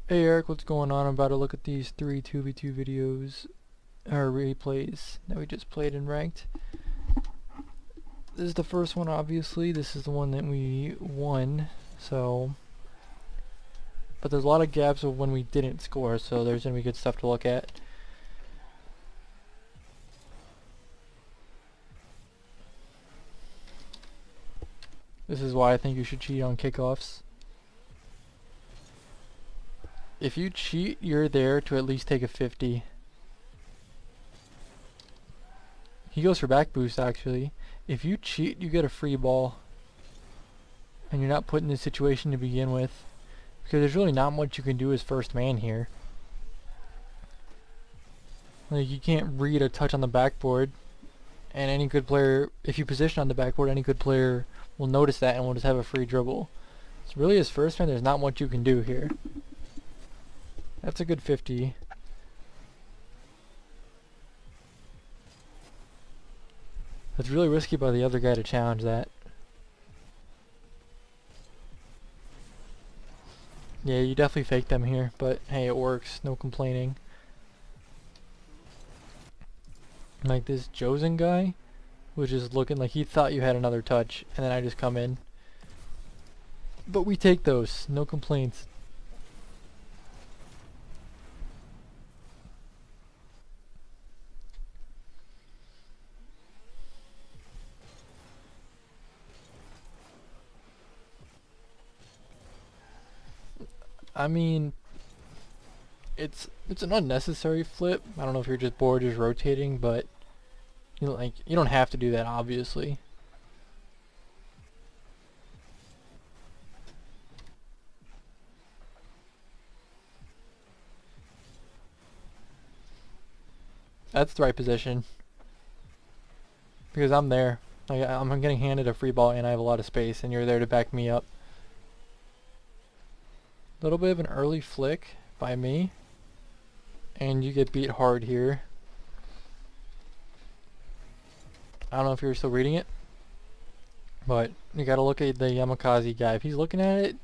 Hey Eric, what's going on? I'm about to look at these three 2v2 videos, or replays, that we just played in ranked. This is the first one, obviously. This is the one that we won, so... But there's a lot of gaps of when we didn't score, so there's going to be good stuff to look at. This is why I think you should cheat on kickoffs. If you cheat, you're there to at least take a 50. He goes for back boost, actually. If you cheat, you get a free ball. And you're not put in this situation to begin with. Because there's really not much you can do as first man here. Like, you can't read a touch on the backboard. And any good player, if you position on the backboard, any good player will notice that and will just have a free dribble. So really as first man, there's not much you can do here. That's a good 50. It's really risky by the other guy to challenge that. Yeah, you definitely faked them here, but hey, it works. No complaining. Like this Josen guy was just looking like he thought you had another touch, and then I just come in. But we take those. No complaints. I mean, it's an unnecessary flip. I don't know if you're just bored just rotating, but you know, like you don't have to do that, obviously. That's the right position because I'm there. Like I'm getting handed a free ball and I have a lot of space, and you're there to back me up. Little bit of an early flick by me, and you get beat hard here. I don't know if you're still reading it, but you gotta look at the Yamakaze guy. If he's looking at it,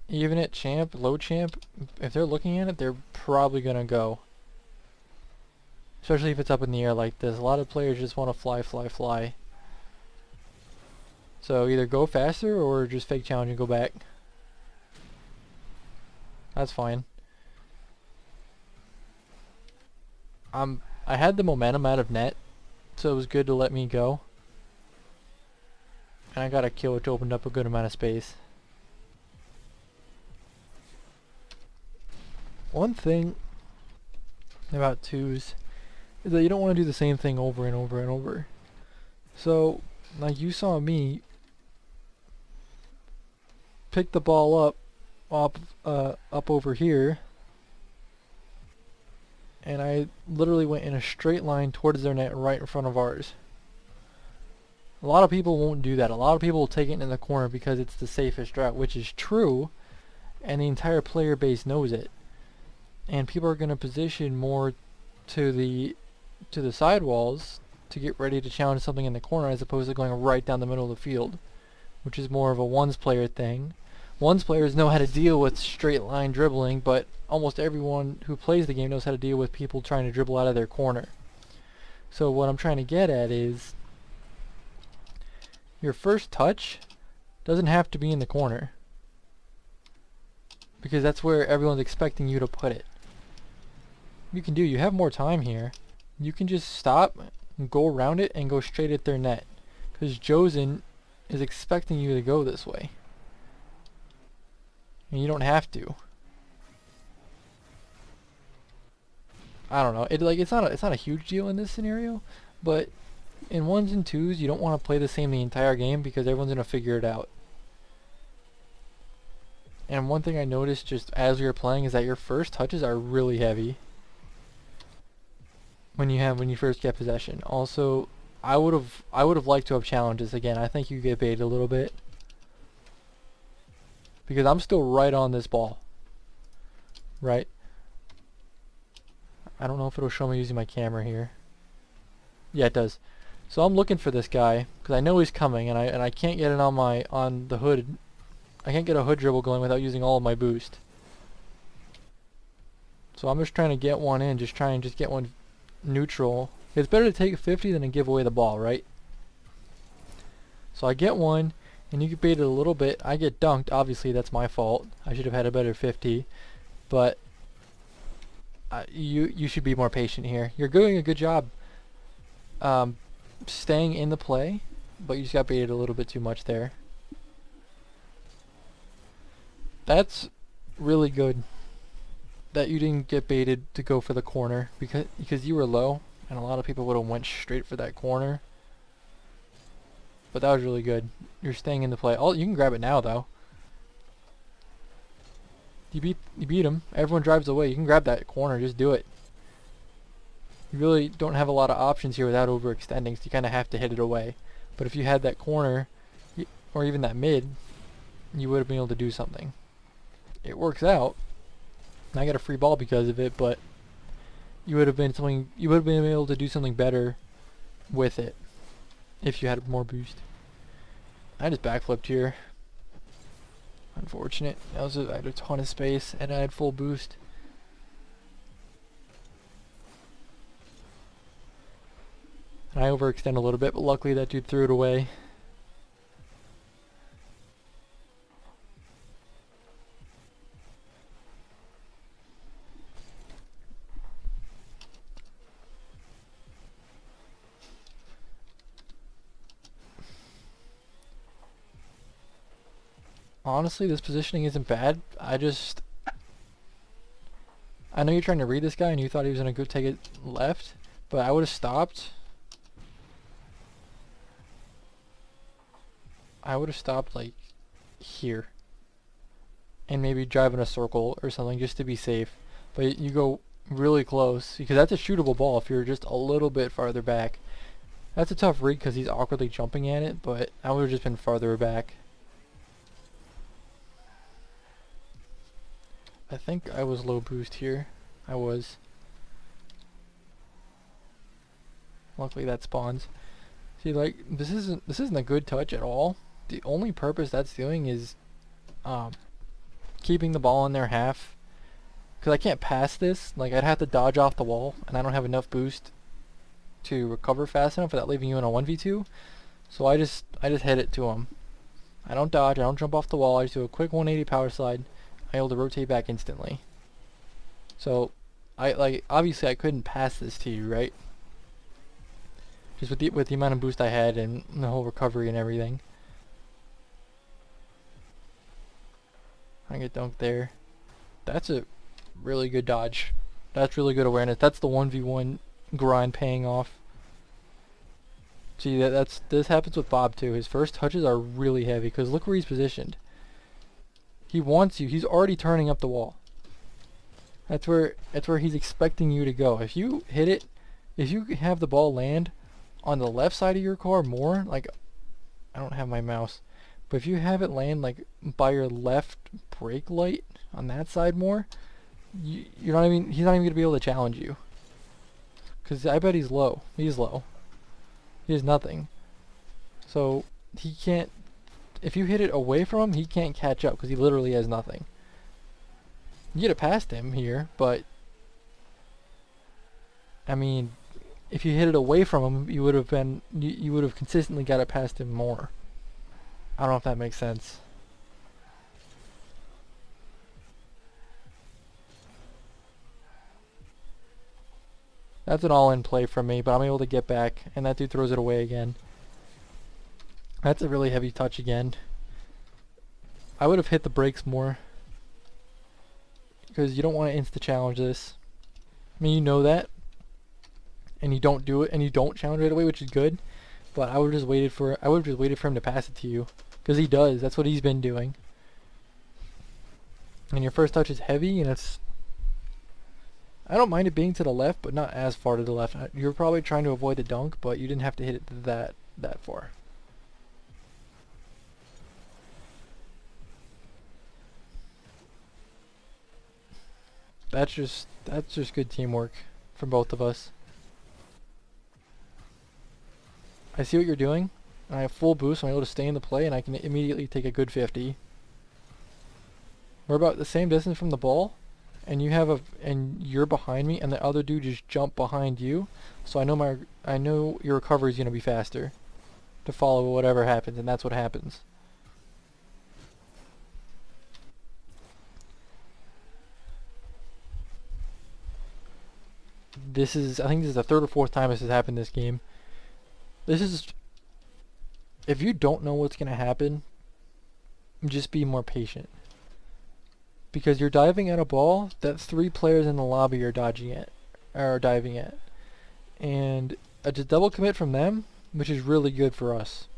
even at champ, low champ, if they're looking at it, they're probably gonna go. Especially if it's up in the air like this. A lot of players just want to fly, fly, fly. So either go faster or just fake challenge and go back. That's fine. I had the momentum out of net, so it was good to let me go. And I got a kill which opened up a good amount of space. One thing about twos is that you don't want to do the same thing over and over and over. So, like you saw me pick the ball up over here, and I literally went in a straight line towards their net right in front of ours. A lot of people won't do that. A lot of people will take it in the corner because it's the safest route, which is true, and the entire player base knows it. And people are going to position more to the side walls to get ready to challenge something in the corner as opposed to going right down the middle of the field, which is more of a ones player thing. Ones players know how to deal with straight line dribbling, but almost everyone who plays the game knows how to deal with people trying to dribble out of their corner. So what I'm trying to get at is your first touch doesn't have to be in the corner, because that's where everyone's expecting you to put it. You have more time here. You can just stop, go around it, and go straight at their net, because Josen is expecting you to go this way. And you don't have to. I don't know. It's not a huge deal in this scenario, but in ones and twos you don't want to play the same the entire game because everyone's gonna figure it out. And one thing I noticed just as we were playing is that your first touches are really heavy when you first get possession. Also, I would have liked to have challenged this again. I think you get baited a little bit, because I'm still right on this ball. Right? I don't know if it'll show me using my camera here. Yeah, it does. So I'm looking for this guy because I know he's coming, and I can't get it on the hood. I can't get a hood dribble going without using all of my boost. So I'm just trying to get one in, just get one neutral. It's better to take 50 than to give away the ball, right? So I get one, and you get baited a little bit. I get dunked. Obviously, that's my fault. I should have had a better 50, but you should be more patient here. You're doing a good job staying in the play, but you just got baited a little bit too much there. That's really good that you didn't get baited to go for the corner because you were low, and a lot of people would have went straight for that corner. But that was really good. You're staying in the play. Oh, you can grab it now though. You beat him. Everyone drives away. You can grab that corner. Just do it. You really don't have a lot of options here without overextending, so you kind of have to hit it away. But if you had that corner, or even that mid, you would have been able to do something. It works out. I got a free ball because of it, but you would have been able to do something better with it if you had more boost. I just backflipped here. Unfortunate. I had a ton of space and I had full boost. And I overextend a little bit, but luckily that dude threw it away. Honestly, this positioning isn't bad. I know you're trying to read this guy and you thought he was going to go take it left, but I would have stopped. I would have stopped like here and maybe drive in a circle or something just to be safe. But you go really close because that's a shootable ball if you're just a little bit farther back. That's a tough read because he's awkwardly jumping at it, but I would have just been farther back. I think I was low boost here. I was. Luckily that spawns. See, like this isn't a good touch at all. The only purpose that's doing is keeping the ball in their half. Cause I can't pass this. Like I'd have to dodge off the wall, and I don't have enough boost to recover fast enough without leaving you in a 1v2. So I just hit it to him. I don't dodge. I don't jump off the wall. I just do a quick 180 power slide. I'm able to rotate back instantly. So, obviously I couldn't pass this to you, right? Just with the amount of boost I had and the whole recovery and everything. I get dunked there. That's a really good dodge. That's really good awareness. That's the 1v1 grind paying off. See, this happens with Bob too. His first touches are really heavy because look where he's positioned. He wants you. He's already turning up the wall. That's where he's expecting you to go. If you hit it, if you have the ball land on the left side of your car more, like I don't have my mouse, but if you have it land like by your left brake light on that side more, he's not even gonna be able to challenge you. Cause I bet he's low. He's low. He has nothing. So he can't. If you hit it away from him, he can't catch up because he literally has nothing. You get it past him here, but I mean, if you hit it away from him, you would have consistently got it past him more. I don't know if that makes sense. That's an all-in play from me, but I'm able to get back, and that dude throws it away again. That's a really heavy touch again. I would have hit the brakes more. Because you don't want to insta-challenge this. I mean, you know that. And you don't do it, and you don't challenge right away, which is good. But I would have just waited for him to pass it to you. Because he does. That's what he's been doing. And your first touch is heavy, and it's... I don't mind it being to the left, but not as far to the left. You're probably trying to avoid the dunk, but you didn't have to hit it that far. That's just good teamwork from both of us. I see what you're doing. I have full boost, so I'm able to stay in the play, and I can immediately take a good 50. We're about the same distance from the ball, and you're behind me, and the other dude just jumped behind you, so I know your recovery is gonna be faster to follow whatever happens, and that's what happens. I think this is the third or fourth time this has happened this game. If you don't know what's gonna happen, just be more patient. Because you're diving at a ball that 3 players in the lobby are diving at. And a double commit from them, which is really good for us.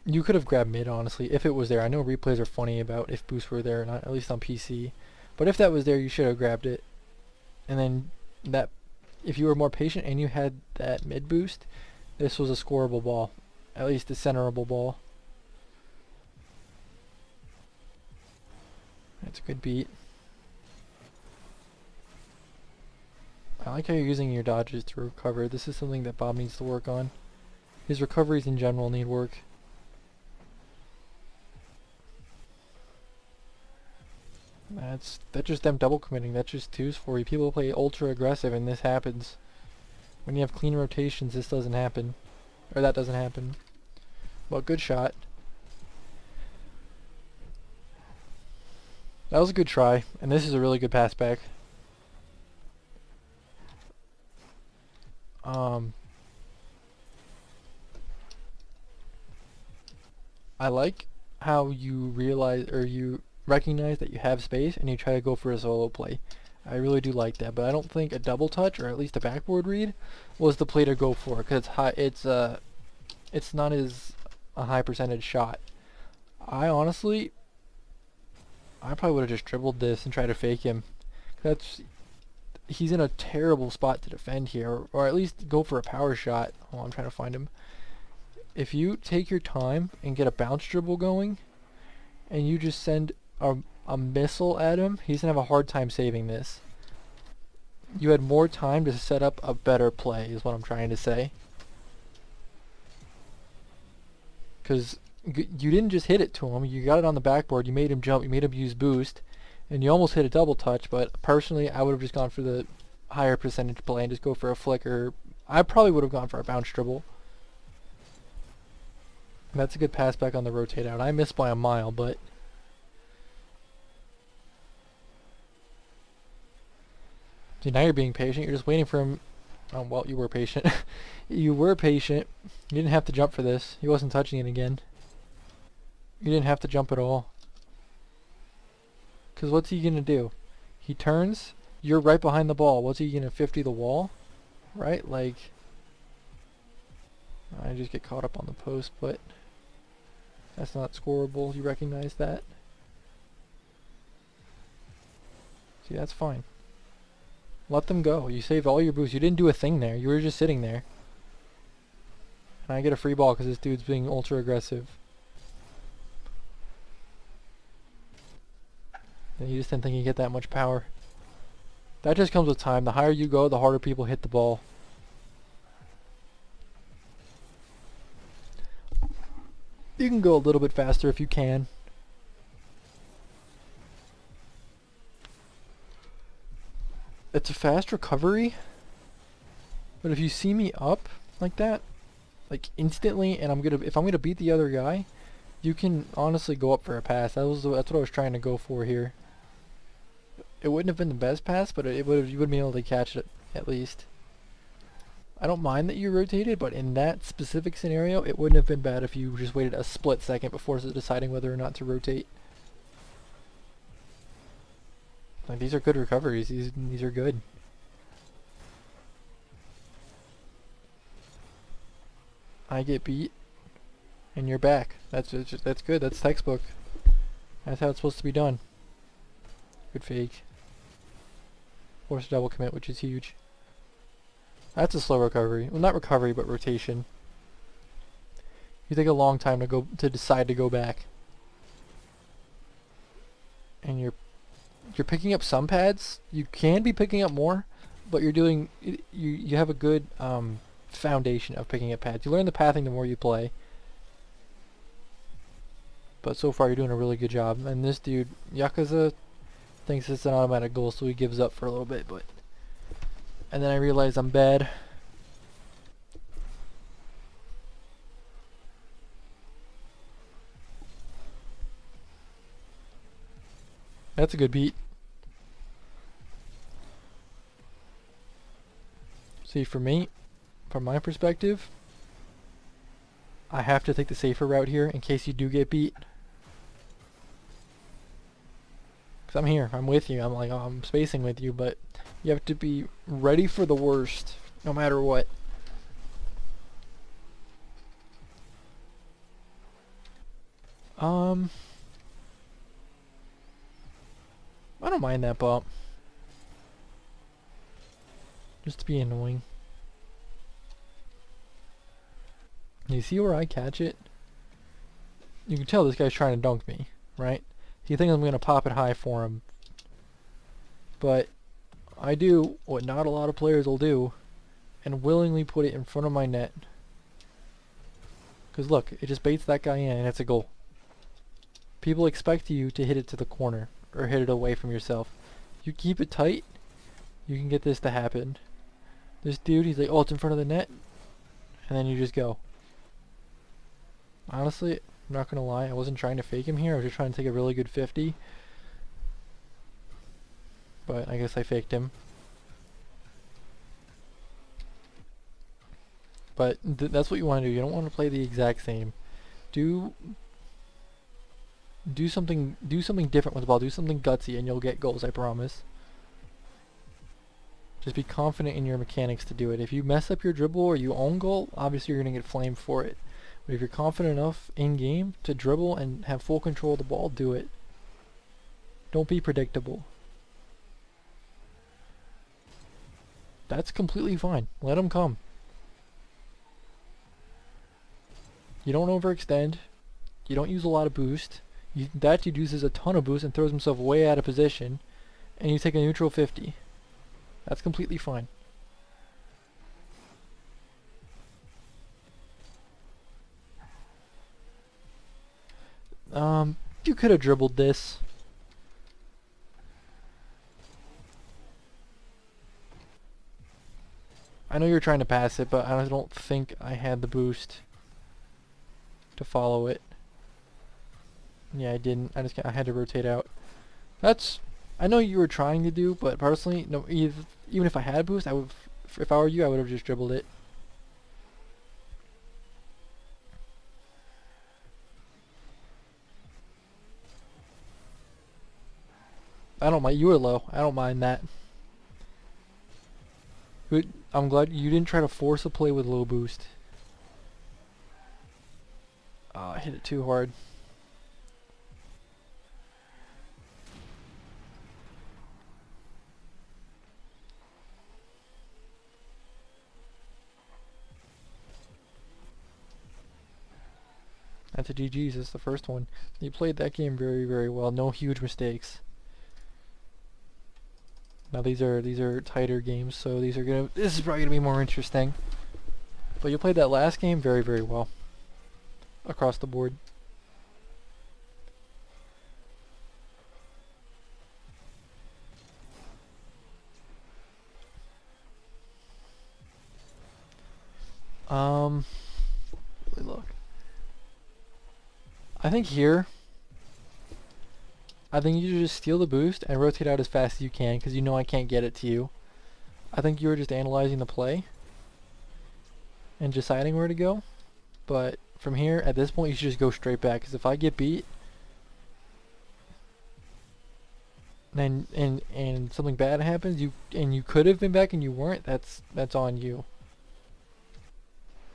You could have grabbed mid, honestly, if it was there. I know replays are funny about if boosts were there or not, at least on PC. But if that was there, you should have grabbed it. And then if you were more patient and you had that mid boost, this was a scoreable ball. At least a centerable ball. That's a good beat. I like how you're using your dodges to recover. This is something that Bob needs to work on. His recoveries in general need work. That's just them double committing. That's just twos for you. People play ultra aggressive and this happens. When you have clean rotations, this doesn't happen. Or that doesn't happen. Well, good shot. That was a good try, and this is a really good pass back. I like how you realize, or you recognize that you have space and you try to go for a solo play. I really do like that, but I don't think a double touch, or at least a backboard read, was the play to go for, because it's high. It's not as a high percentage shot. I probably would have just dribbled this and tried to fake him. He's in a terrible spot to defend here, or at least go for a power shot. Oh, I'm trying to find him. If you take your time and get a bounce dribble going, and you just send a missile at him, he's gonna have a hard time saving this. You had more time to set up a better play, is what I'm trying to say. Because you didn't just hit it to him, you got it on the backboard, you made him jump, you made him use boost, and you almost hit a double touch, but personally I would have just gone for the higher percentage play and just go for a flicker. I probably would have gone for a bounce dribble. And that's a good pass back on the rotate out. I missed by a mile, but see, now you're being patient, you're just waiting for him. Oh, well, you were patient. You were patient. You didn't have to jump for this. He wasn't touching it again. You didn't have to jump at all. Because what's he going to do? He turns. You're right behind the ball. What's he going to 50 the wall? Right? Like, I just get caught up on the post, but that's not scoreable. You recognize that? See, that's fine. Let them go. You saved all your boosts. You didn't do a thing there. You were just sitting there. And I get a free ball because this dude's being ultra aggressive. And you just didn't think you get that much power. That just comes with time. The higher you go, the harder people hit the ball. You can go a little bit faster if you can. It's a fast recovery, but if you see me up like that, like instantly, and if I'm gonna beat the other guy, you can honestly go up for a pass. That's what I was trying to go for here. It wouldn't have been the best pass, but you would have been able to catch it at least. I don't mind that you rotated, but in that specific scenario, it wouldn't have been bad if you just waited a split second before deciding whether or not to rotate. Like, these are good recoveries. These are good. I get beat, and you're back. That's good. That's textbook. That's how it's supposed to be done. Good fake. Force a double commit, which is huge. That's a slow recovery. Well, not recovery, but rotation. You take a long time to decide to go back, and you're picking up some pads. You can be picking up more, but you have a good foundation of picking up pads. You learn the pathing the more you play. But so far you're doing a really good job. And this dude, Yakuza, thinks it's an automatic goal, so he gives up for a little bit. But and then I realize I'm bad. That's a good beat. See, for me, from my perspective, I have to take the safer route here in case you do get beat. Because I'm here, I'm with you, I'm spacing with you, but you have to be ready for the worst, no matter what. I don't mind that bump. Just to be annoying. You see where I catch it? You can tell this guy's trying to dunk me, right? He thinks I'm going to pop it high for him. But I do what not a lot of players will do and willingly put it in front of my net. Because look, it just baits that guy in and it's a goal. People expect you to hit it to the corner or hit it away from yourself. You keep it tight, you can get this to happen. This dude, he's like, oh, it's in front of the net, and then you just go. Honestly, I'm not gonna lie, I wasn't trying to fake him here, I was just trying to take a really good 50. But I guess I faked him. But that's what you want to do. You don't want to play the exact same. Do something different with the ball. Do something gutsy and you'll get goals, I promise. Just be confident in your mechanics to do it. If you mess up your dribble or you own goal, obviously you're going to get flamed for it. But if you're confident enough in game to dribble and have full control of the ball, do it. Don't be predictable. That's completely fine. Let them come. You don't overextend. You don't use a lot of boost. That dude uses a ton of boost and throws himself way out of position. And you take a neutral 50. That's completely fine. You could have dribbled this. I know you're trying to pass it, but I don't think I had the boost to follow it. Yeah, I didn't. I had to rotate out. That's, I know you were trying to do, but personally, no. Even if I had boost, I would. If I were you, I would have just dribbled it. I don't mind. You were low. I don't mind that. But I'm glad you didn't try to force a play with low boost. I hit it too hard. That's a GG's. That's the first one. You played that game very, very well. No huge mistakes. Now these are tighter games, so this is probably gonna be more interesting. But you played that last game very, very well. Across the board. Let me look. I think here, I think you should just steal the boost and rotate out as fast as you can because you know I can't get it to you. I think you were just analyzing the play and deciding where to go. But from here, at this point, you should just go straight back because if I get beat, then and something bad happens, you could have been back and you weren't. That's on you.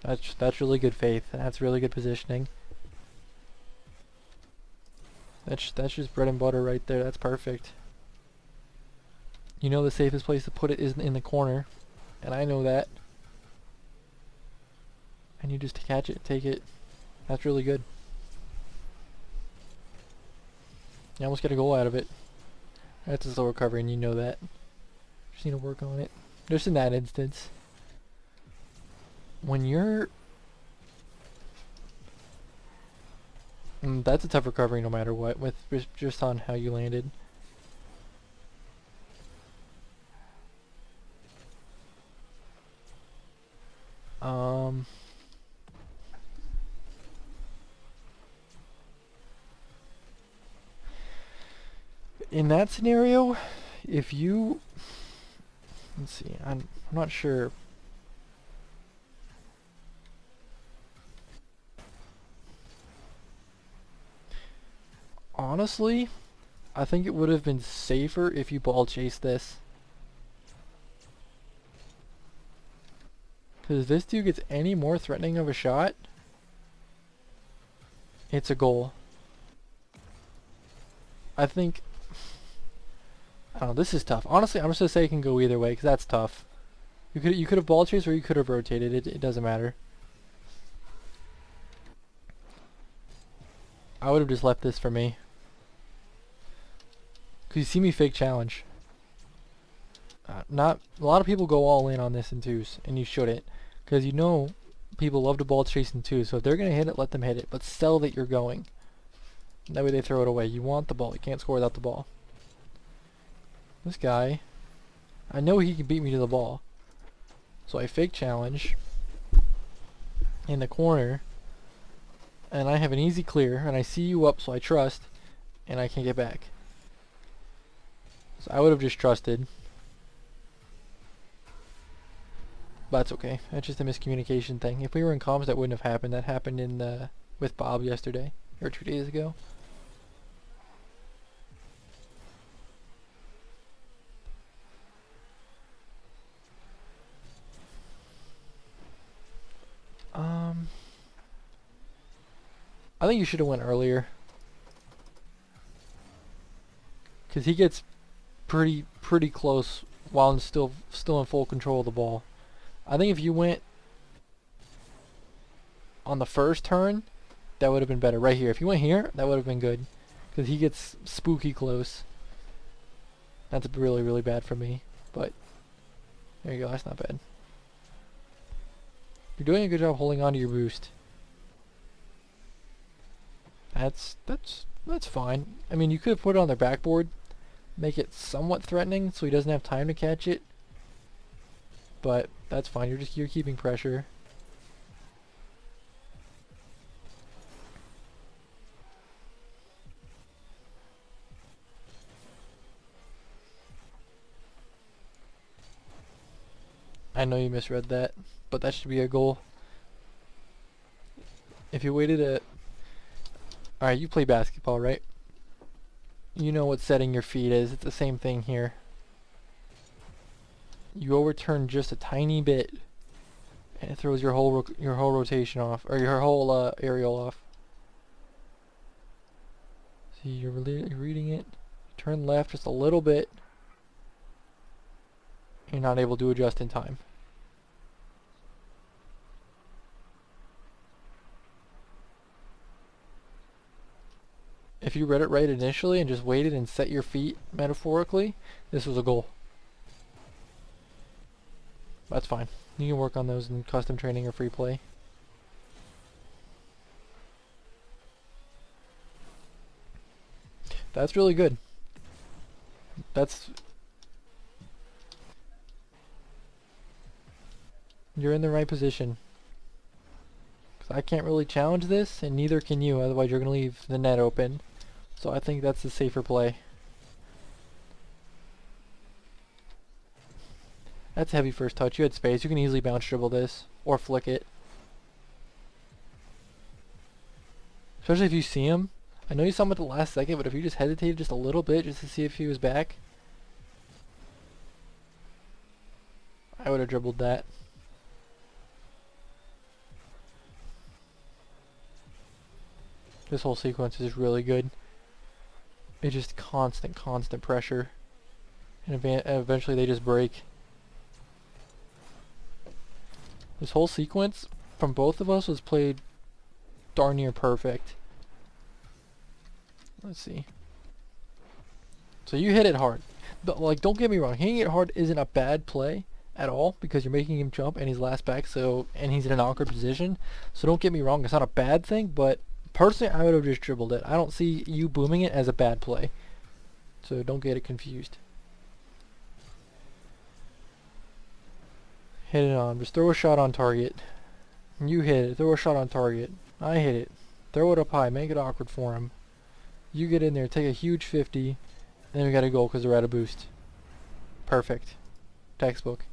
That's really good faith. That's really good positioning. That's just bread and butter right there. That's perfect. You know the safest place to put it is in the corner, and I know that. And you just catch it, take it. That's really good. You almost get a goal out of it. That's a slow recovery, and you know that. Just need to work on it. Just in that instance. When That's a tough recovery no matter what, with just on how you landed. In that scenario, if you... Let's see, I'm not sure. Honestly, I think it would have been safer if you ball chased this. Because if this dude gets any more threatening of a shot, it's a goal. I think... I don't know, this is tough. Honestly, I'm just gonna say it can go either way, because that's tough. You could have ball chased or you could have rotated. It doesn't matter. I would have just left this for me. Because you see me fake challenge. Not a lot of people go all in on this in twos, and you shouldn't. Because you know people love to ball chase in twos, so if they're going to hit it, let them hit it. But sell that you're going. That way they throw it away. You want the ball. You can't score without the ball. This guy, I know he can beat me to the ball. So I fake challenge in the corner, and I have an easy clear, and I see you up, so I trust, and I can't get back. So I would have just trusted. But that's okay. That's just a miscommunication thing. If we were in comms, that wouldn't have happened. That happened in with Bob yesterday, or 2 days ago. I think you should have went earlier. Because he gets pretty close while still in full control of the ball. I think if you went on the first turn, that would have been better. Right here. If you went here, that would have been good. Because he gets spooky close. That's really bad for me. But there you go. That's not bad. You're doing a good job holding on to your boost. That's fine. I mean, you could have put it on their backboard, make it somewhat threatening so he doesn't have time to catch it. But that's fine. You're keeping pressure. I know you misread that, but that should be a goal. If you waited a... Alright, you play basketball, right? You know what setting your feet is. It's the same thing here. You overturn just a tiny bit, and it throws your whole rotation off, or your whole aerial off. See, you're reading it. Turn left just a little bit. You're not able to adjust in time. If you read it right initially and just waited and set your feet metaphorically, this was a goal. That's fine. You can work on those in custom training or free play. That's really good. You're in the right position. 'Cause I can't really challenge this, and neither can you, otherwise you're going to leave the net open. So I think that's the safer play. That's heavy first touch. You had space. You can easily bounce dribble this, or flick it. Especially if you see him. I know you saw him at the last second, but if you just hesitated just a little bit just to see if he was back, I would have dribbled that. This whole sequence is really good. It's just constant pressure. And eventually they just break. This whole sequence from both of us was played darn near perfect. Let's see. So you hit it hard. Like, don't get me wrong, hitting it hard isn't a bad play at all because you're making him jump and he's last back, and he's in an awkward position. So don't get me wrong, it's not a bad thing, but Personally, I would have just dribbled it. I don't see you booming it as a bad play. So don't get it confused. Hit it on. Just throw a shot on target. You hit it. Throw a shot on target. I hit it. Throw it up high. Make it awkward for him. You get in there. Take a huge 50. And then we got a goal because we're at a boost. Perfect. Textbook.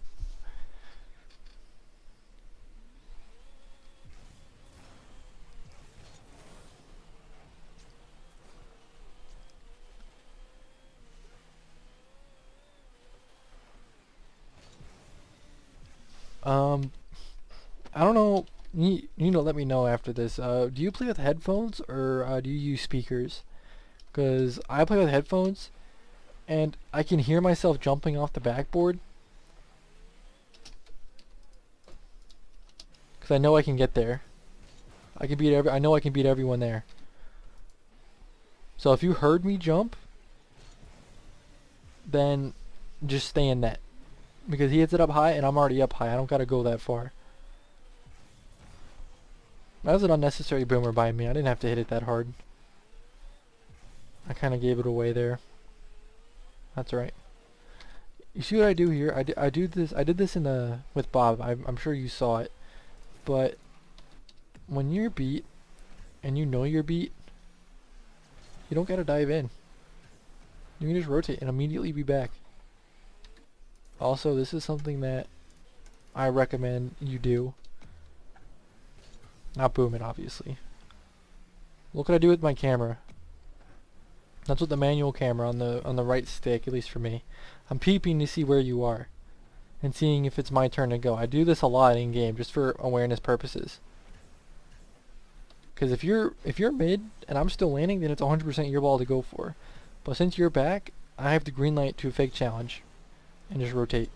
I don't know. You need to let me know after this. Do you play with headphones or do you use speakers? Because I play with headphones and I can hear myself jumping off the backboard. Because I know I can get there. I know I can beat everyone there. So if you heard me jump, then just stay in net. Because he hits it up high and I'm already up high. I don't gotta go that far. That was an unnecessary boomer by me. I didn't have to hit it that hard. I kind of gave it away there. That's right. You see what I do here? I did this in the with Bob. I'm sure you saw it. But when you're beat and you know you're beat, you don't gotta dive in. You can just rotate and immediately be back. Also, this is something that I recommend you do. Not boom it, obviously. Look what I do with my camera. That's what the manual camera on the right stick, at least for me. I'm peeping to see where you are and seeing if it's my turn to go. I do this a lot in game just for awareness purposes. Because if you're mid and I'm still landing, then it's 100% your ball to go for. But since you're back, I have the green light to a fake challenge and just rotate.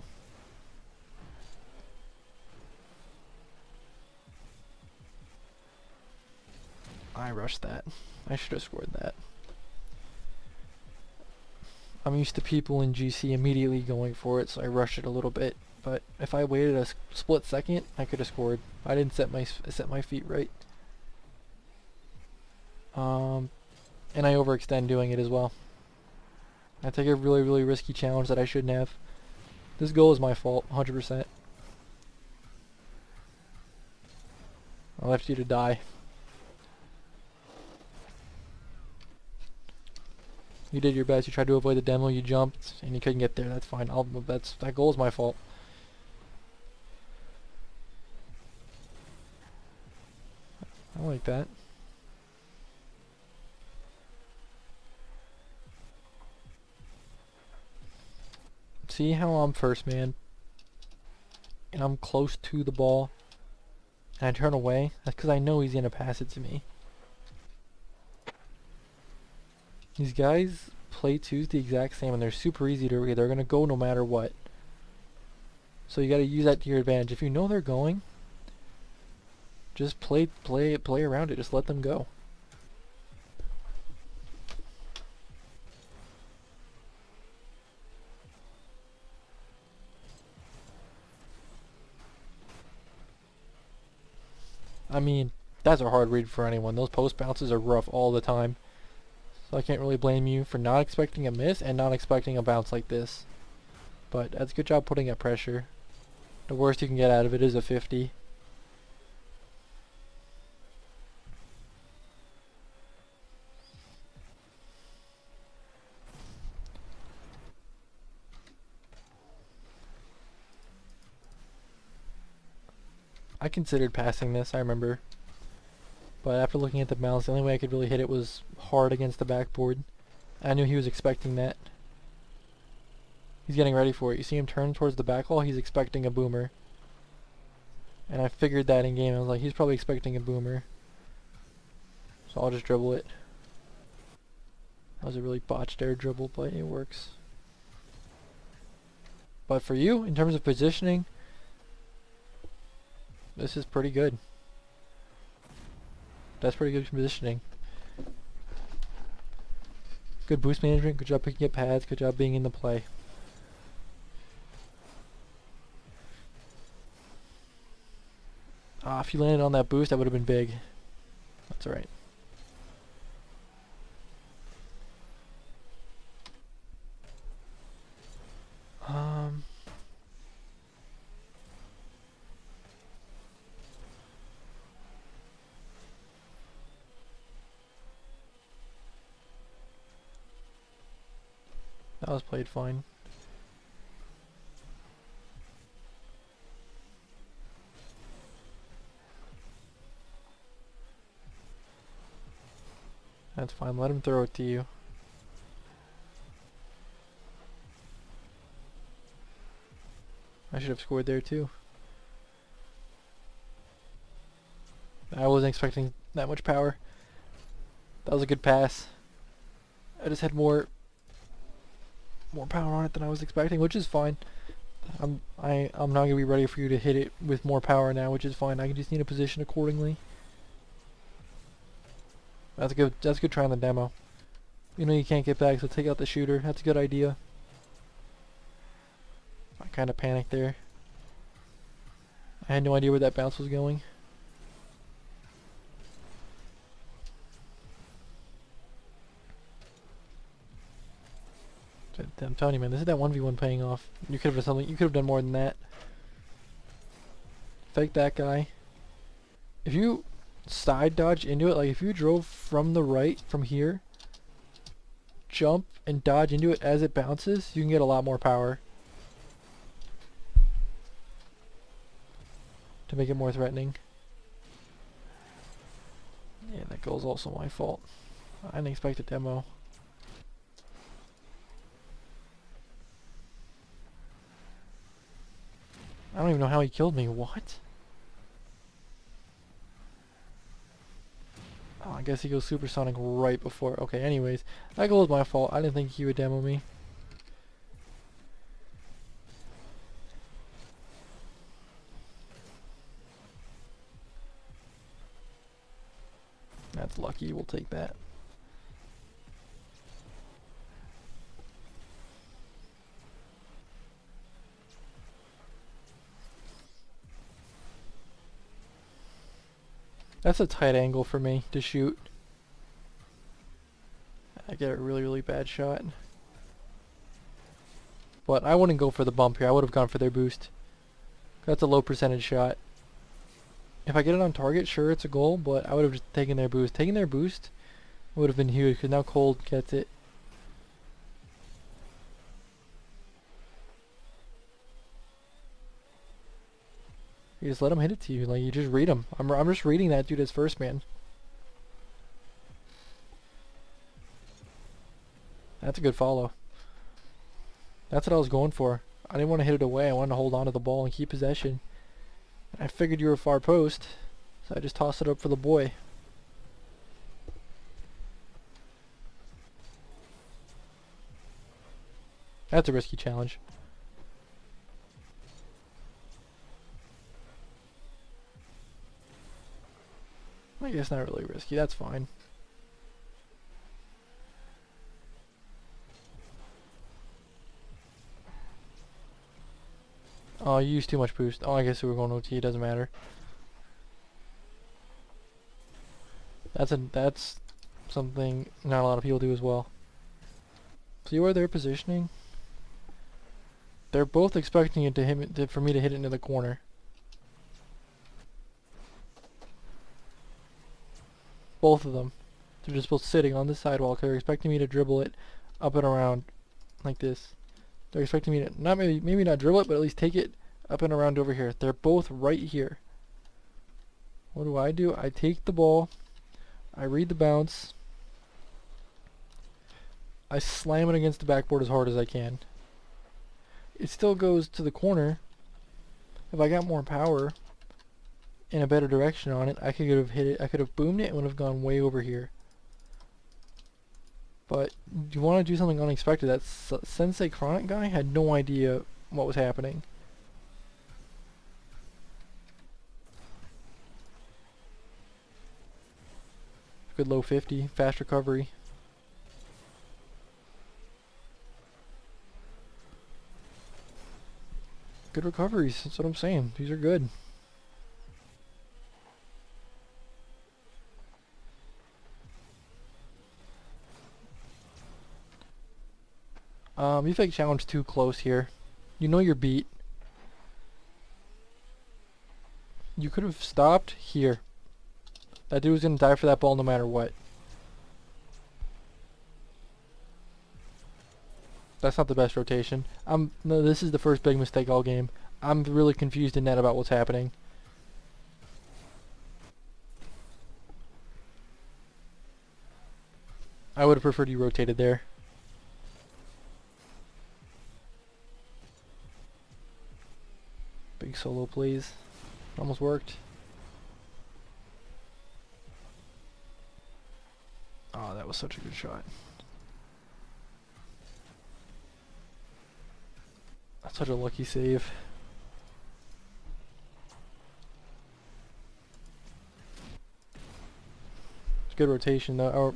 I rushed that. I should have scored that. I'm used to people in GC immediately going for it, so I rushed it a little bit. But if I waited a split second, I could have scored. I didn't set my feet right. And I overextend doing it as well. I take a really, really risky challenge that I shouldn't have. This goal is my fault, 100%. I left you to die. You did your best. You tried to avoid the demo. You jumped, and you couldn't get there. That's fine. That goal is my fault. I like that. See how I'm first man, and I'm close to the ball, and I turn away? That's because I know he's gonna pass it to me. These guys play twos the exact same, and they're super easy to read. They're gonna go no matter what. So you gotta use that to your advantage. If you know they're going, just play around it. Just let them go. I mean, that's a hard read for anyone. Those post bounces are rough all the time. So I can't really blame you for not expecting a miss and not expecting a bounce like this. But that's a good job putting up pressure. The worst you can get out of it is a 50. I considered passing this, I remember. But after looking at the bounce, the only way I could really hit it was hard against the backboard. I knew he was expecting that. He's getting ready for it. You see him turn towards the back wall, he's expecting a boomer. And I figured that in game. I was like, he's probably expecting a boomer. So I'll just dribble it. That was a really botched air dribble, but it works. But for you, in terms of positioning, this is pretty good. That's pretty good positioning. Good boost management, good job picking up pads, good job being in the play. If you landed on that boost, that would have been big. That's alright. That was played fine. That's fine. Let him throw it to you. I should have scored there too. I wasn't expecting that much power. That was a good pass. I just had more power on it than I was expecting, which is fine. I'm not gonna be ready for you to hit it with more power now, which is fine. I just need a position accordingly. That's good. That's good try on the demo. You know you can't get back, so take out the shooter. That's a good idea. I kind of panicked there. I had no idea where that bounce was going. I'm telling you, man, this is that 1v1 paying off. You could have done something. You could have done more than that. Fake that guy. If you side dodge into it, like if you drove from the right, from here, jump and dodge into it as it bounces, you can get a lot more power to make it more threatening. Yeah, that goal's also my fault. I didn't expect a demo. I don't even know how he killed me. What? Oh, I guess he goes supersonic right before. Okay, anyways. That goal was my fault. I didn't think he would demo me. That's lucky. We'll take that. That's a tight angle for me to shoot. I get a really, really bad shot. But I wouldn't go for the bump here. I would have gone for their boost. That's a low percentage shot. If I get it on target, sure, it's a goal, but I would have just taken their boost. Taking their boost would have been huge, because now Cold gets it. You just let him hit it to you. Like, you just read him. I'm just reading that dude as first man. That's a good follow. That's what I was going for. I didn't want to hit it away. I wanted to hold on to the ball and keep possession. I figured you were far post, so I just tossed it up for the boy. That's a risky challenge. I guess not really risky. That's fine. Oh, you used too much boost. Oh, I guess we were going OT. It doesn't matter. That's something not a lot of people do as well. See where they're positioning? They're both expecting it for me to hit it into the corner. Both of them. They're just both sitting on the sidewalk. They're expecting me to dribble it up and around like this. They're expecting me to maybe not dribble it, but at least take it up and around over here. They're both right here. What do? I take the ball. I read the bounce. I slam it against the backboard as hard as I can. It still goes to the corner. If I got more power in a better direction on it, I could have hit it. I could have boomed it and would have gone way over here. But you want to do something unexpected. That Sensei Chronic guy had no idea what was happening. Good low 50, fast recovery. Good recoveries, that's what I'm saying. These are good. You fake challenge too close here. You know you're beat. You could have stopped here. That dude was gonna die for that ball no matter what. That's not the best rotation. No, this is the first big mistake all game. I'm really confused in net about what's happening. I would have preferred you rotated there. Big solo, please. Almost worked. Oh, that was such a good shot. That's such a lucky save. It's good rotation though. Or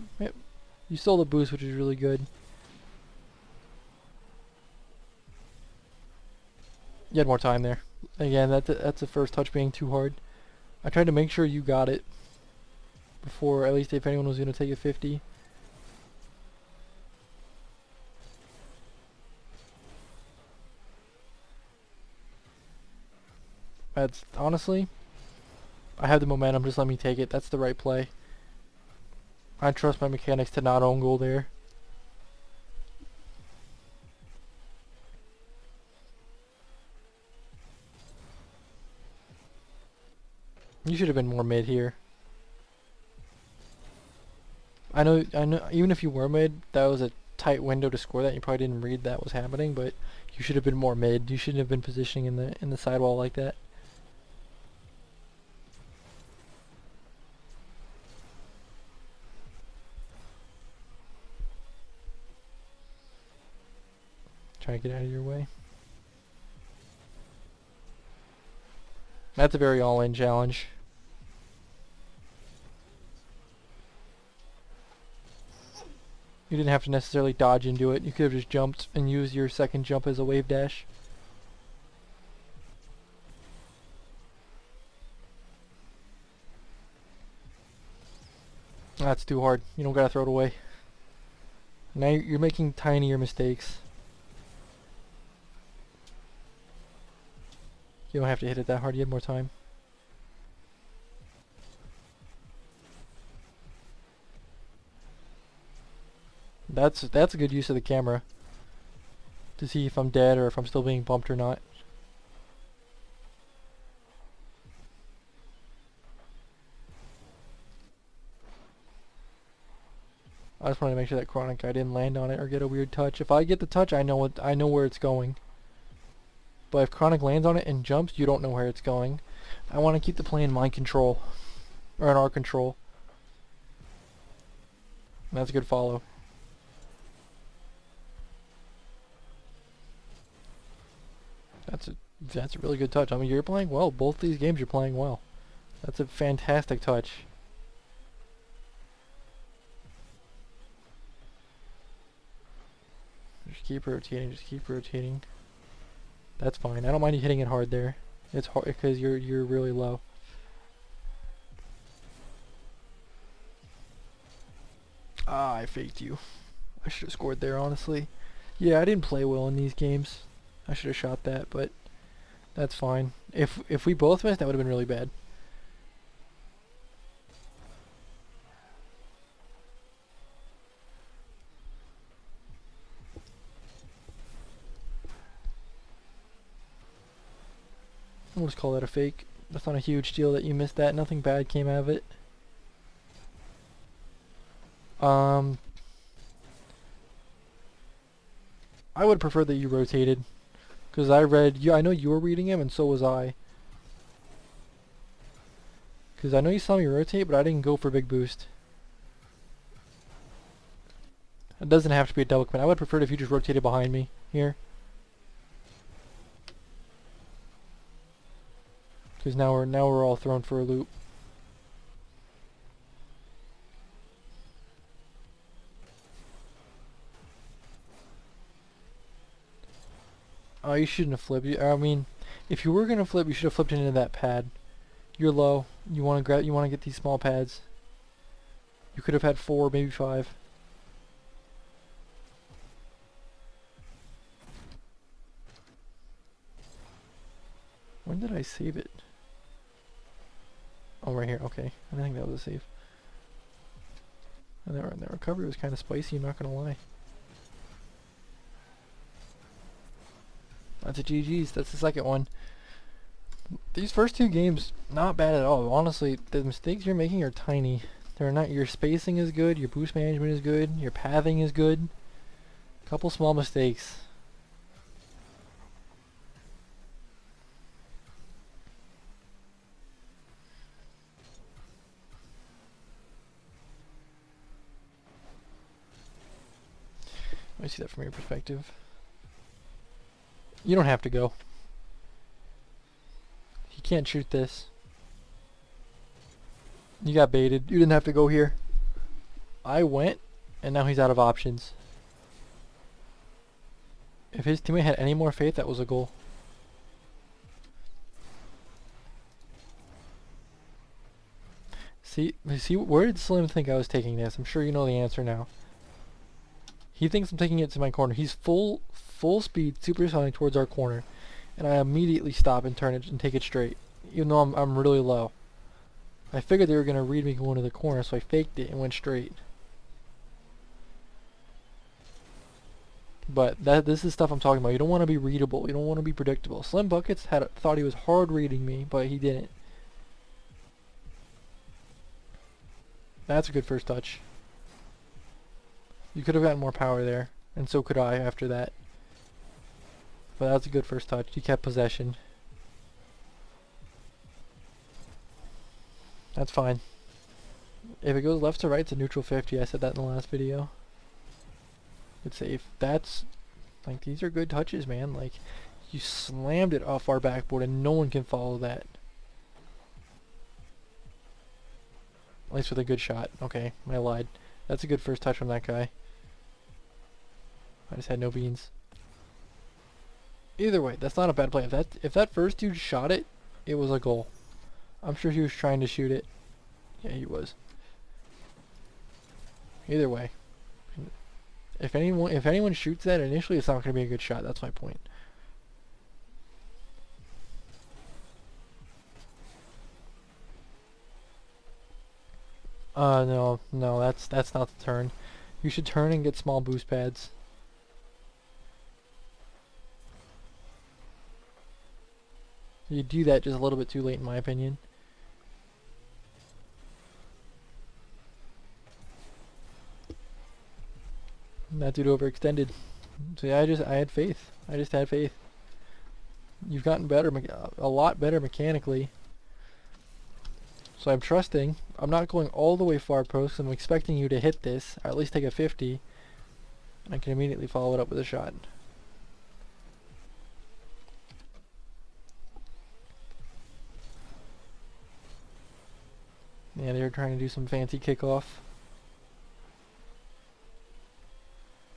you stole the boost, which is really good. You had more time there. Again, that's the first touch being too hard. I tried to make sure you got it before, at least if anyone was going to take a 50. That's honestly, I have the momentum, just let me take it. That's the right play. I trust my mechanics to not own goal there. You should have been more mid here. I know, even if you were mid, that was a tight window to score that. You probably didn't read that was happening, but you should have been more mid. You shouldn't have been positioning in the sidewall like that. Try to get out of your way. That's a very all-in challenge. You didn't have to necessarily dodge into it. You could have just jumped and used your second jump as a wave dash. That's too hard. You don't gotta throw it away. Now you're making tinier mistakes. You don't have to hit it that hard. You have more time. That's a good use of the camera to see if I'm dead or if I'm still being bumped or not. I just wanted to make sure that Chronic guy didn't land on it or get a weird touch. If I get the touch, I know where it's going. But if Chronic lands on it and jumps, you don't know where it's going. I want to keep the play in my control, or in our control. And that's a good follow. That's a really good touch. I mean, you're playing well. Both these games you're playing well. That's a fantastic touch. Just keep rotating. Just keep rotating. That's fine. I don't mind you hitting it hard there. It's hard because you're really low. Ah, I faked you. I should have scored there, honestly. Yeah, I didn't play well in these games. I should have shot that, but that's fine. If we both missed, that would have been really bad. We'll just call that a fake. That's not a huge deal that you missed that. Nothing bad came out of it. I would prefer that you rotated, because I read you. I know you were reading him, and so was I. Because I know you saw me rotate, but I didn't go for big boost. It doesn't have to be a double commit. I would prefer it if you just rotated behind me here. Because now we're all thrown for a loop. Oh, you shouldn't have flipped. I mean, if you were gonna flip, you should have flipped into that pad. You're low. You want to grab. You want to get these small pads. You could have had 4, maybe 5. When did I save it? Oh, right here. Okay, I think that was a save. And that recovery was kind of spicy. I'm not gonna lie. That's a GG's. That's the second one. These first two games, not bad at all. Honestly, the mistakes you're making are tiny. They're not. Your spacing is good. Your boost management is good. Your pathing is good. Couple small mistakes. Let me see that from your perspective. You don't have to go. He can't shoot this. You got baited. You didn't have to go here. I went, and now he's out of options. If his teammate had any more faith, that was a goal. See, where did Slim think I was taking this? I'm sure you know the answer now. He thinks I'm taking it to my corner. He's full speed, supersonic towards our corner, and I immediately stop and turn it and take it straight, even though I'm really low. I figured they were gonna read me going to the corner, so I faked it and went straight. But this is stuff I'm talking about. You don't want to be readable. You don't want to be predictable. Slim Buckets thought he was hard reading me, but he didn't. That's a good first touch. You could have gotten more power there, and so could I after that. But that's a good first touch. You kept possession. That's fine. If it goes left to right, it's a neutral 50. I said that in the last video. It's safe. That's, like, these are good touches, man. Like, you slammed it off our backboard and no one can follow that. At least with a good shot. Okay, I lied. That's a good first touch from that guy. I just had no beans. Either way, that's not a bad play. If that first dude shot it, it was a goal. I'm sure he was trying to shoot it. Yeah, he was. Either way. If anyone shoots that initially, it's not going to be a good shot. That's my point. No, that's not the turn. You should turn and get small boost pads. You do that just a little bit too late, in my opinion. That dude overextended. So yeah, I had faith. I just had faith. You've gotten better, a lot better mechanically. So I'm trusting. I'm not going all the way far post. I'm expecting you to hit this, or at least take a 50. And I can immediately follow it up with a shot. Yeah, they were trying to do some fancy kickoff.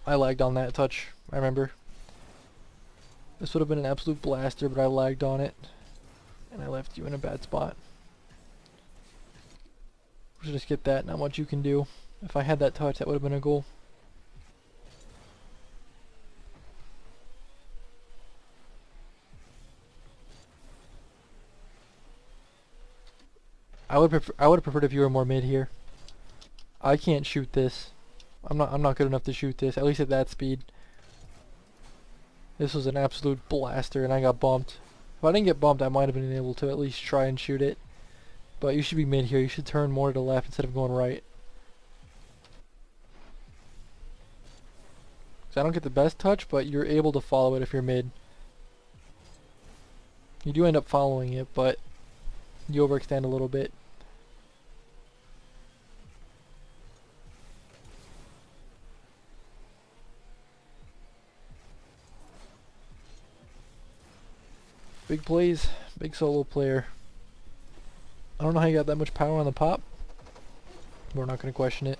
I lagged on that touch, I remember. This would have been an absolute blaster, but I lagged on it. And I left you in a bad spot. Just get that, not much you can do. If I had that touch, that would have been a goal. I would have preferred if you were more mid here. I can't shoot this. I'm not good enough to shoot this, at least at that speed. This was an absolute blaster and I got bumped. If I didn't get bumped, I might have been able to at least try and shoot it. But you should be mid here. You should turn more to the left instead of going right. So I don't get the best touch, but you're able to follow it if you're mid. You do end up following it, but you overextend a little bit. Big plays, big solo player. I don't know how you got that much power on the pop. We're not going to question it.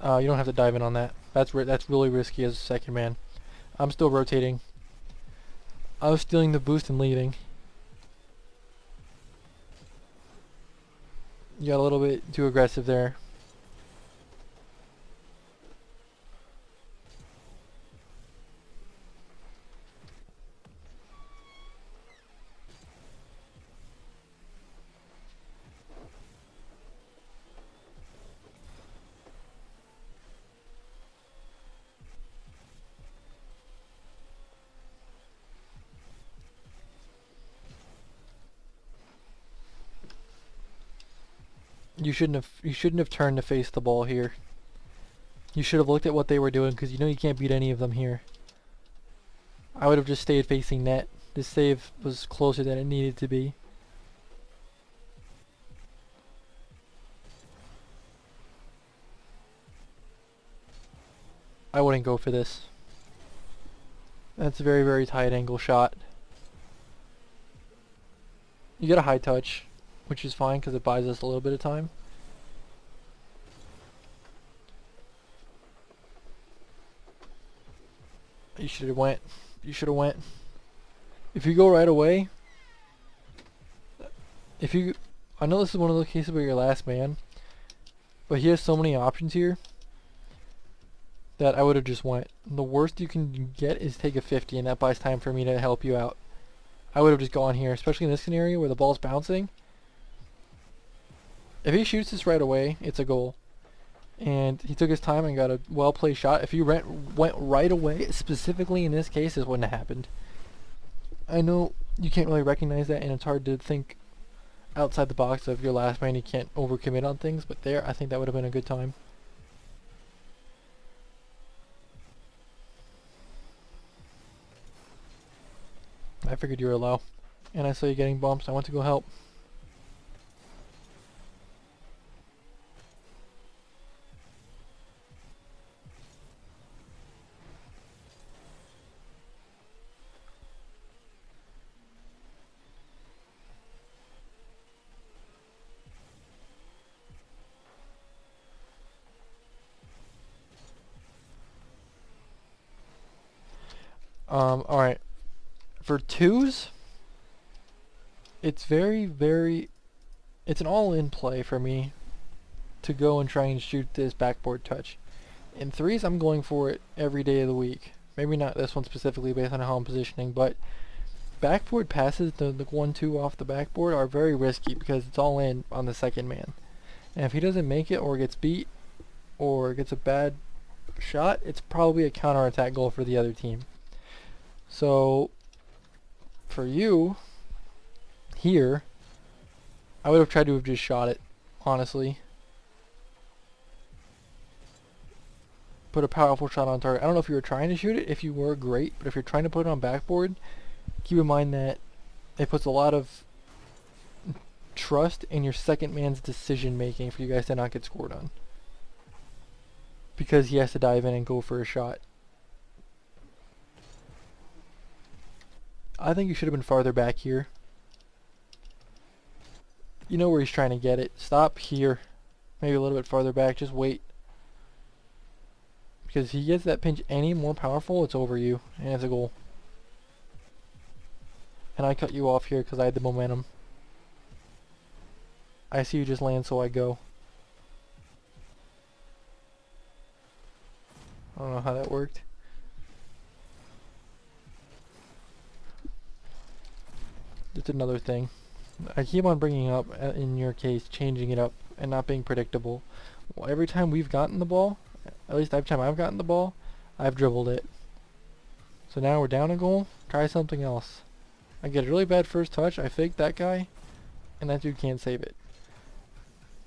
You don't have to dive in on that. That's really risky as a second man. I'm still rotating. I was stealing the boost and leaving. You got a little bit too aggressive there. You shouldn't have turned to face the ball here. You should have looked at what they were doing, because you know you can't beat any of them here. I would have just stayed facing net. This save was closer than it needed to be. I wouldn't go for this. That's a very, very tight angle shot. You get a high touch, which is fine because it buys us a little bit of time. You should have went. You should have went. If you go right away, I know this is one of those cases where you're last man, but he has so many options here that I would have just went. The worst you can get is take a 50, and that buys time for me to help you out. I would have just gone here, especially in this scenario where the ball's bouncing. If he shoots this right away, it's a goal. And he took his time and got a well-played shot. If you went right away, specifically in this case, this wouldn't have happened. I know you can't really recognize that, and it's hard to think outside the box of your last man. You can't overcommit on things, but there, I think that would have been a good time. I figured you were low, and I saw you getting bumps. I went to go help. Alright. For twos, it's it's an all-in play for me to go and try and shoot this backboard touch. In threes, I'm going for it every day of the week. Maybe not this one specifically based on how I'm positioning, but backboard passes, the 1-2 off the backboard, are very risky because it's all in on the second man. And if he doesn't make it or gets beat or gets a bad shot, it's probably a counterattack goal for the other team. So for you here, I would have tried to have just shot it, honestly. Put a powerful shot on target. I don't know if you were trying to shoot it. If you were, great. But if you're trying to put it on backboard, keep in mind that it puts a lot of trust in your second man's decision making for you guys to not get scored on. Because he has to dive in and go for a shot. I think you should have been farther back here. You know where he's trying to get it. Stop here. Maybe a little bit farther back. Just wait. Because if he gets that pinch any more powerful, it's over you. And it's a goal. And I cut you off here because I had the momentum. I see you just land, so I go. I don't know how that worked. It's another thing. I keep on bringing up, in your case, changing it up and not being predictable. Well, every time we've gotten the ball, at least every time I've gotten the ball, I've dribbled it. So now we're down a goal, try something else. I get a really bad first touch, I fake that guy, and that dude can't save it.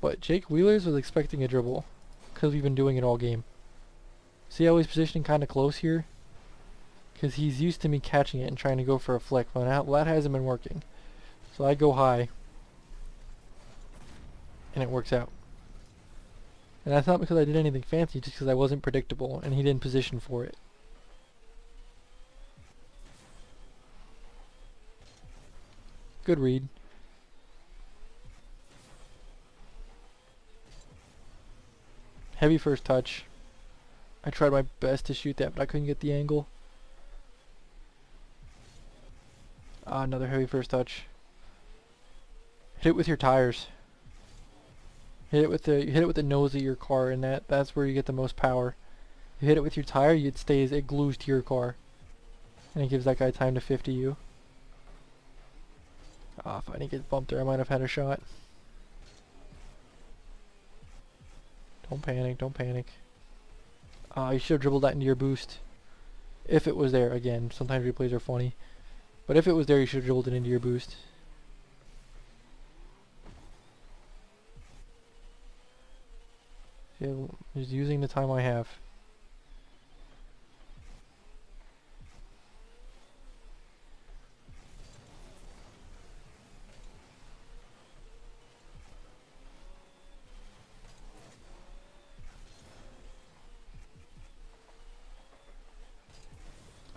But Jake Wheelers was expecting a dribble, because we've been doing it all game. See how he's positioning kind of close here? Because he's used to me catching it and trying to go for a flick, but now that hasn't been working. So I go high, and it works out. And that's not because I did anything fancy, just because I wasn't predictable, and he didn't position for it. Good read. Heavy first touch. I tried my best to shoot that, but I couldn't get the angle. Another heavy first touch. Hit it with your tires. Hit it with the nose of your car, and that's where you get the most power. You hit it with your tire, it glues to your car, and it gives that guy time to 50 you. If I didn't get bumped there, I might have had a shot. Don't panic, don't panic. You should have dribbled that into your boost. If it was there, again, sometimes replays are funny. But if it was there, you should have dribbled it into your boost. Okay, just using the time I have.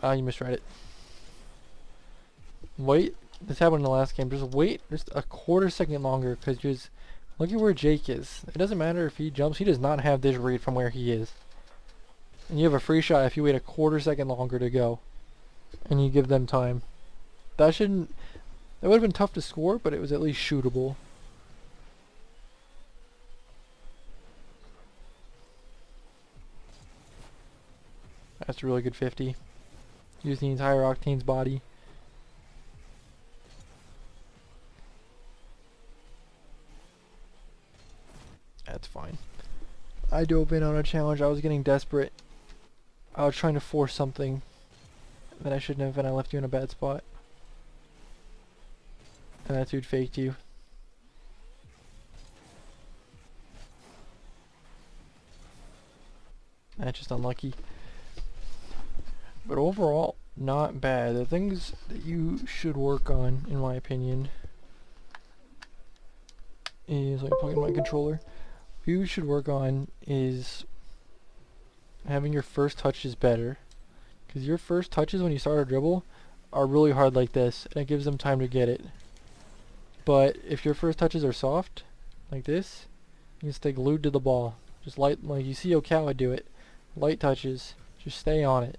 Ah, you misread it. Wait. This happened in the last game. Just wait just a quarter second longer, because just look at where Jake is. It doesn't matter if he jumps. He does not have this read from where he is. And you have a free shot if you wait a quarter second longer to go. And you give them time. That shouldn't... That would have been tough to score, but it was at least shootable. That's a really good 50. Use the entire Octane's body. That's fine. I dove in on a challenge. I was getting desperate. I was trying to force something that I shouldn't have, and I left you in a bad spot. And that dude faked you. That's just unlucky. But overall, not bad. The things that you should work on, in my opinion, is, like, plug in my controller. What you should work on is having your first touches better. Because your first touches when you start a dribble are really hard like this, and it gives them time to get it. But if your first touches are soft, like this, you can stay glued to the ball. Just light, like you see Okawa do it. Light touches, just stay on it.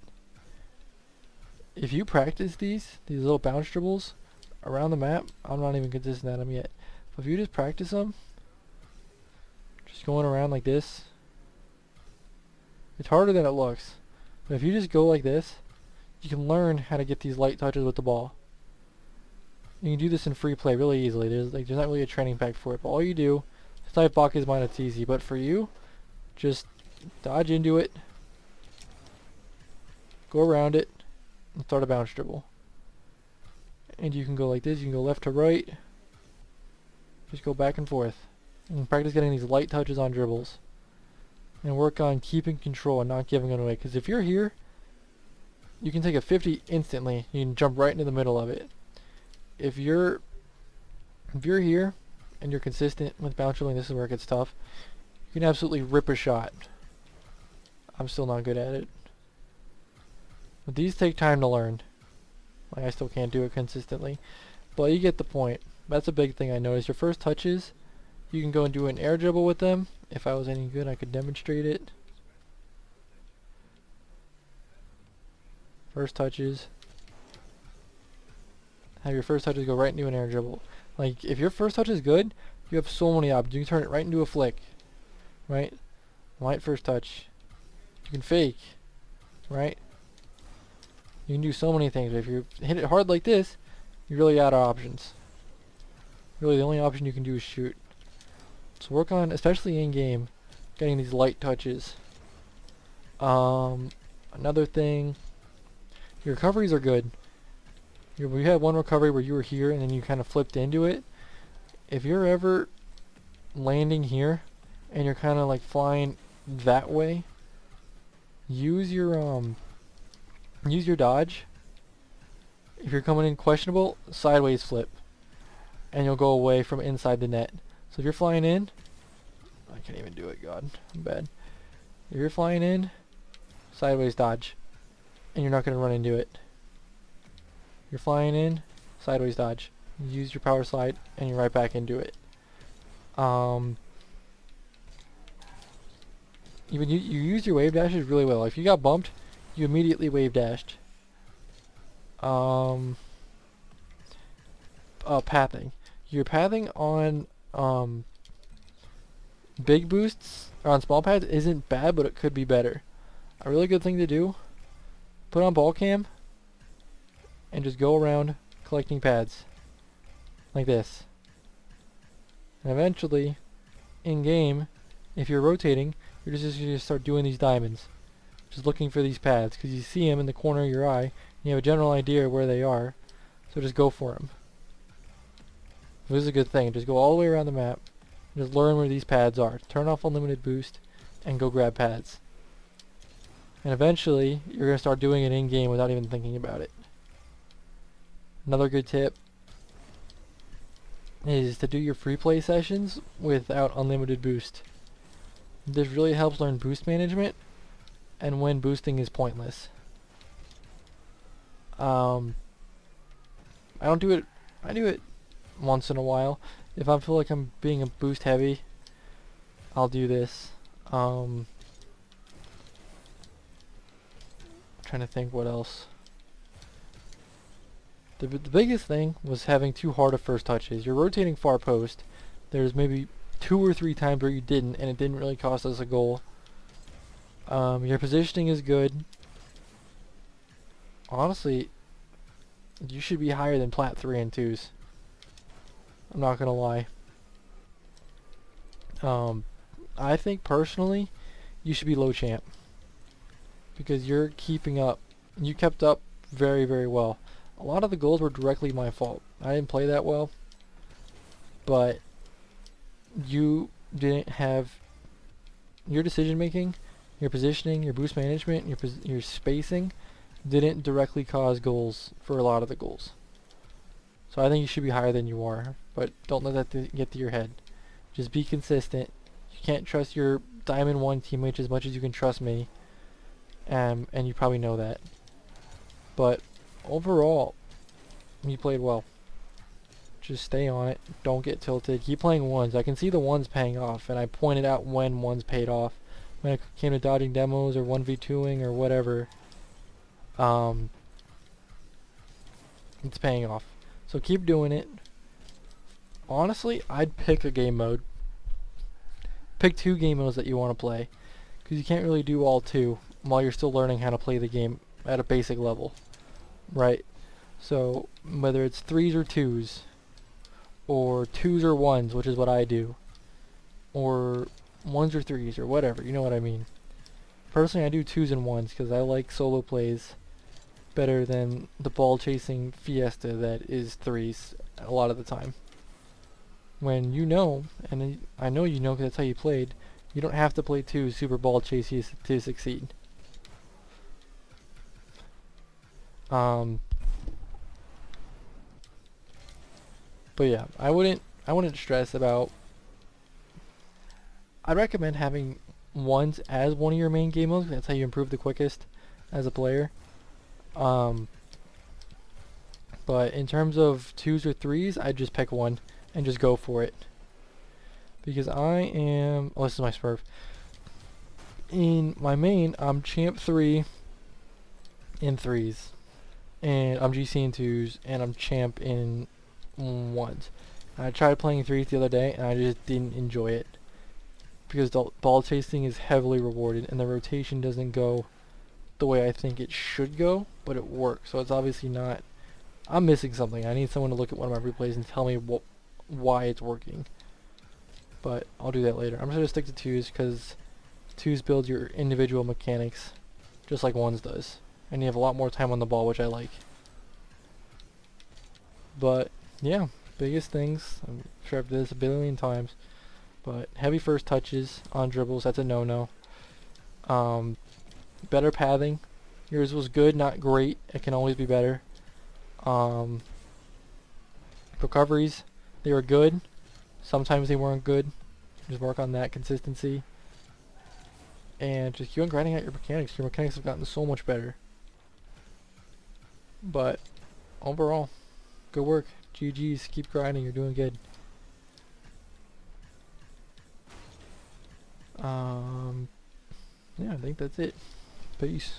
If you practice these little bounce dribbles around the map, I'm not even consistent at them yet. But if you just practice them, just going around like this, it's harder than it looks. But if you just go like this, you can learn how to get these light touches with the ball. You can do this in free play really easily. There's not really a training pack for it, but all you do, to type Baka's mind, it's easy. But for you, just dodge into it, go around it, and start a bounce dribble. And you can go like this, you can go left to right, just go back and forth. And practice getting these light touches on dribbles. And work on keeping control and not giving it away. Because if you're here, you can take a 50 instantly. You can jump right into the middle of it. If you're here and you're consistent with bounce dribbling, this is where it gets tough. You can absolutely rip a shot. I'm still not good at it. But these take time to learn. Like, I still can't do it consistently. But you get the point. That's a big thing I noticed. Your first touches, you can go and do an air dribble with them. If I was any good, I could demonstrate it. First touches. Have your first touches go right into an air dribble. Like, if your first touch is good, you have so many options. You can turn it right into a flick. Right? Light first touch. You can fake. Right? You can do so many things. If you hit it hard like this, you're really out of options. Really, the only option you can do is shoot. So work on, especially in game, getting these light touches. Another thing, your recoveries are good. We had one recovery where you were here and then you kind of flipped into it. If you're ever landing here and you're kind of like flying that way, use your dodge. If you're coming in questionable, sideways flip, and you'll go away from inside the net. So if you're flying in, I can't even do it, God, I'm bad. If you're flying in, sideways dodge, and you're not going to run into it. You're flying in, sideways dodge. Use your power slide, and you're right back into it. Even you use your wave dashes really well. If you got bumped, you immediately wave dashed. Pathing. Your pathing on big boosts or on small pads isn't bad, but it could be better. A really good thing to do, put on ball cam and just go around collecting pads like this. And eventually, in game, if you're rotating, you're just going to start doing these diamonds. Just looking for these pads, because you see them in the corner of your eye, and you have a general idea of where they are, so just go for them. This is a good thing. Just go all the way around the map, and just learn where these pads are. Turn off unlimited boost, and go grab pads. And eventually, you're going to start doing it in-game without even thinking about it. Another good tip is to do your free play sessions without unlimited boost. This really helps learn boost management and when boosting is pointless. I don't do it. I do it once in a while. If I feel like I'm being a boost heavy, I'll do this. Trying to think what else. The biggest thing was having too hard of first touches. You're rotating far post. There's maybe 2 or 3 times where you didn't, and it didn't really cost us a goal. Your positioning is good. Honestly, you should be higher than plat 3 and 2s. I'm not gonna lie. I think personally, you should be low champ. Because you're keeping up. You kept up very, very well. A lot of the goals were directly my fault. I didn't play that well. But you didn't have your decision making, your positioning, your boost management, your spacing didn't directly cause goals for a lot of the goals. So I think you should be higher than you are, but don't let that get to your head. Just be consistent. You can't trust your Diamond 1 teammates as much as you can trust me, and you probably know that. But overall, you played well. Just stay on it. Don't get tilted. Keep playing ones. I can see the ones paying off, and I pointed out when ones paid off. When it came to dodging demos or 1v2ing or whatever, it's paying off. So keep doing it. Honestly, I'd pick a game mode. Pick 2 game modes that you want to play, because you can't really do all 2 while you're still learning how to play the game at a basic level, right? So whether it's 3s or 2s, or 2s or 1s, which is what I do, or 1s or 3s, or whatever, you know what I mean. Personally, I do 2s and 1s because I like solo plays better than the ball chasing fiesta that is 3s a lot of the time. When you know, and I know you know because that's how you played, you don't have to play 2 super ball chasey to succeed. But yeah, I wouldn't stress about. I'd recommend having 1s as one of your main game modes. That's how you improve the quickest as a player. But in terms of 2s or 3s, I'd just pick one and just go for it. Because I am. Oh, this is my Smurf. In my main, I'm champ 3 in 3s, and I'm GC in 2s, and I'm champ in 1s. I tried playing 3s the other day, and I just didn't enjoy it. Because the ball chasing is heavily rewarded, and the rotation doesn't go the way I think it should go, but it works. So it's obviously not. I'm missing something. I need someone to look at one of my replays and tell me why it's working. But I'll do that later. I'm just going to stick to 2s because 2s build your individual mechanics just like 1s does. And you have a lot more time on the ball, which I like. But yeah, biggest things. I'm sure I've done this a billion times. But heavy first touches on dribbles, that's a no-no. Better pathing. Yours was good, not great. It can always be better. Recoveries, they were good. Sometimes they weren't good. Just work on that consistency. And just keep on grinding out your mechanics. Your mechanics have gotten so much better. But overall, good work. GG's. Keep grinding. You're doing good. Yeah, I think that's it. Peace.